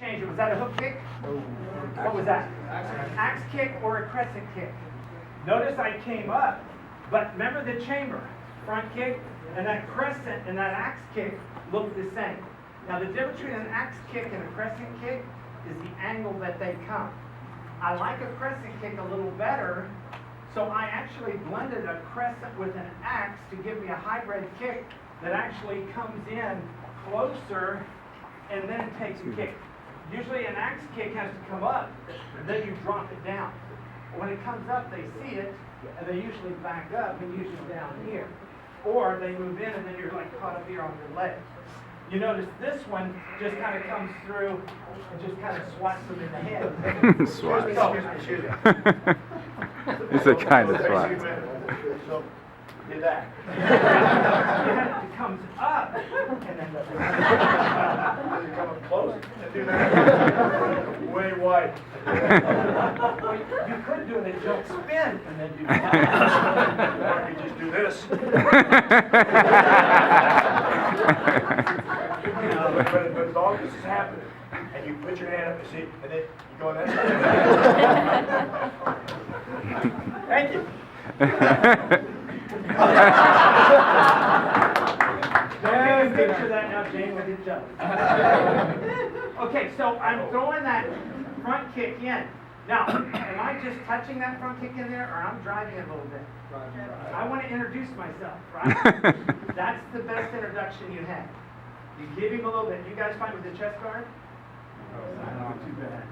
Change it. Was that a hook kick? What was that? Axe kick or a crescent kick? Notice I came up, but remember the chamber. Front kick and that crescent and that axe kick look the same. Now the difference between an axe kick and a crescent kick is the angle that they come. I like a crescent kick a little better, so I actually blended a crescent with an axe to give me a hybrid kick that actually comes in closer and then takes a kick. Usually an axe kick has to come up, and then you drop it down. When it comes up, they see it, and they usually back up, and usually down here. Or they move in, and then you're like caught up here on your legs. You notice this one just kind of comes through and just kind of swats them in the head. Swat. Excuse me. It's a kind of swat. So, do that. It comes up, and then does it come up close? Do that. Way wide. Well, you could do it a jump spin, and then do that. Or you just do this. But as long as this is happening, and you put your hand up and see, and then you go on that side. Thank you. There's a picture of that now, Jane, with his jump. Okay, so I'm throwing that front kick in. Now, am I just touching that front kick in there, or I'm driving it a little bit? I want to introduce myself, right? That's the best introduction you have. You give him a little bit. You guys fine with the chest guard? Not too bad.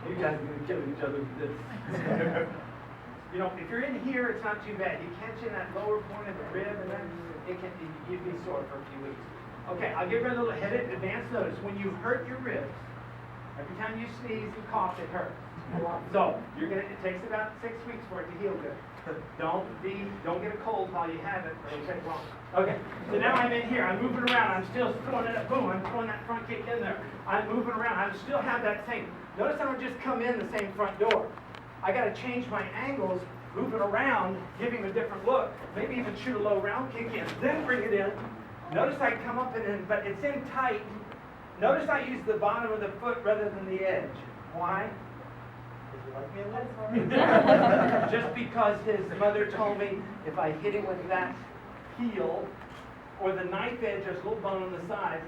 You guys are going to kill each other with this. You know, if you're in here, it's not too bad. You catch in that lower point of the rib, and then you'd be sore for a few weeks. Okay, I'll give you a little headed advance notice. When you hurt your ribs, every time you sneeze and cough, it hurts. So it takes about 6 weeks for it to heal good. Don't get a cold while you have it, or it'll take long. Okay, so now I'm in here. I'm moving around. I'm still throwing it up. Boom! I'm throwing that front kick in there. I'm moving around. I still have that same. Notice I don't just come in the same front door. I got to change my angles, move it around, give him a different look. Maybe even shoot a low round kick in, then bring it in. Notice I come up and in, but it's in tight. Notice I use the bottom of the foot rather than the edge. Why? Just because his mother told me if I hit him with that heel or the knife edge, there's a little bone on the side,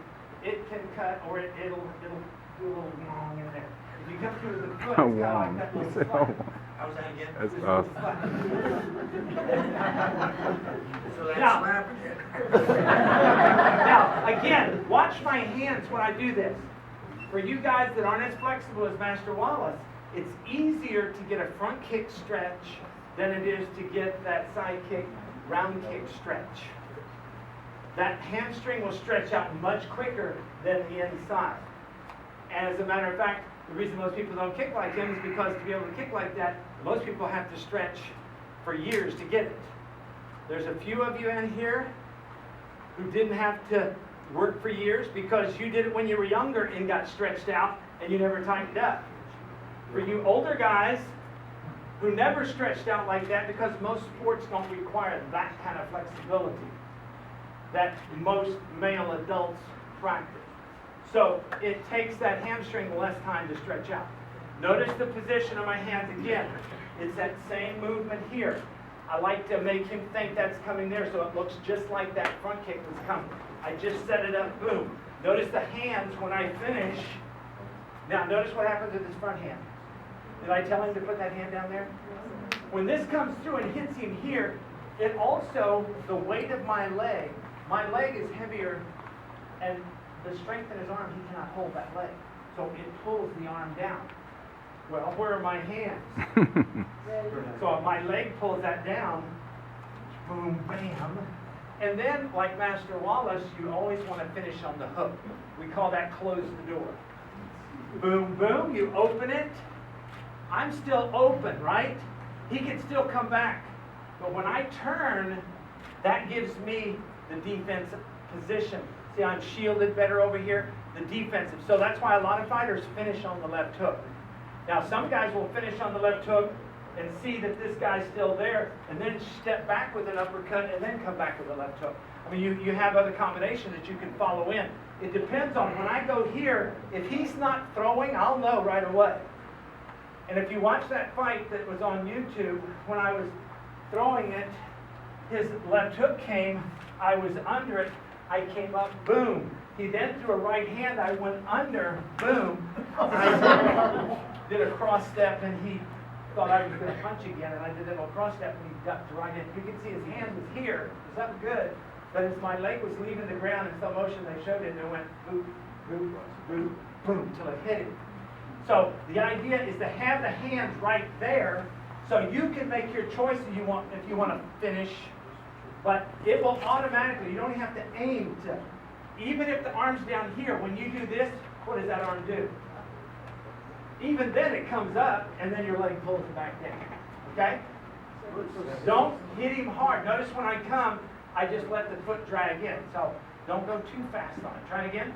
it can cut or it'll do a little wrong in there. If you come through the foot, it's kind of like that little spot. How was that again? That's awesome. So that's slapping it. Now, again, watch my hands when I do this. For you guys that aren't as flexible as Master Wallace, it's easier to get a front kick stretch than it is to get that side kick, round kick stretch. That hamstring will stretch out much quicker than the inside. And as a matter of fact, the reason most people don't kick like him is because to be able to kick like that, most people have to stretch for years to get it. There's a few of you in here who didn't have to work for years because you did it when you were younger and got stretched out and you never tightened up. For you older guys who never stretched out like that, because most sports don't require that kind of flexibility that most male adults practice. So it takes that hamstring less time to stretch out. Notice the position of my hands again. It's that same movement here. I like to make him think that's coming there so it looks just like that front kick was coming. I just set it up, boom. Notice the hands when I finish. Now notice what happens with his front hand. Did I tell him to put that hand down there? When this comes through and hits him here, it also, the weight of my leg is heavier, and the strength in his arm, he cannot hold that leg. So it pulls the arm down. Well, where are my hands? So if my leg pulls that down, boom, bam. And then, like Master Wallace, you always want to finish on the hook. We call that close the door. Boom, boom, you open it. I'm still open, right? He can still come back. But when I turn, that gives me the defensive position. See, I'm shielded better over here, the defensive. So that's why a lot of fighters finish on the left hook. Now, some guys will finish on the left hook and see that this guy's still there, and then step back with an uppercut and then come back with a left hook. I mean, you have other combinations that you can follow in. It depends on, when I go here, if he's not throwing, I'll know right away. And if you watch that fight that was on YouTube, when I was throwing it, his left hook came, I was under it, I came up, boom. He then threw a right hand, I went under, boom. I did a cross step and he thought I was going to punch again, and I did a little cross step and he ducked right in. You can see his hand was here, it was up good, but as my leg was leaving the ground in slow motion, they showed it and it went boop, boop, boop, boom, till it hit him. So the idea is to have the hands right there, so you can make your choice if you want to finish, but it will automatically, you don't have to aim to, even if the arm's down here, when you do this, what does that arm do? Even then it comes up, and then your leg pulls it back down, okay? Don't hit him hard. Notice when I come, I just let the foot drag in, so don't go too fast on it. Try it again.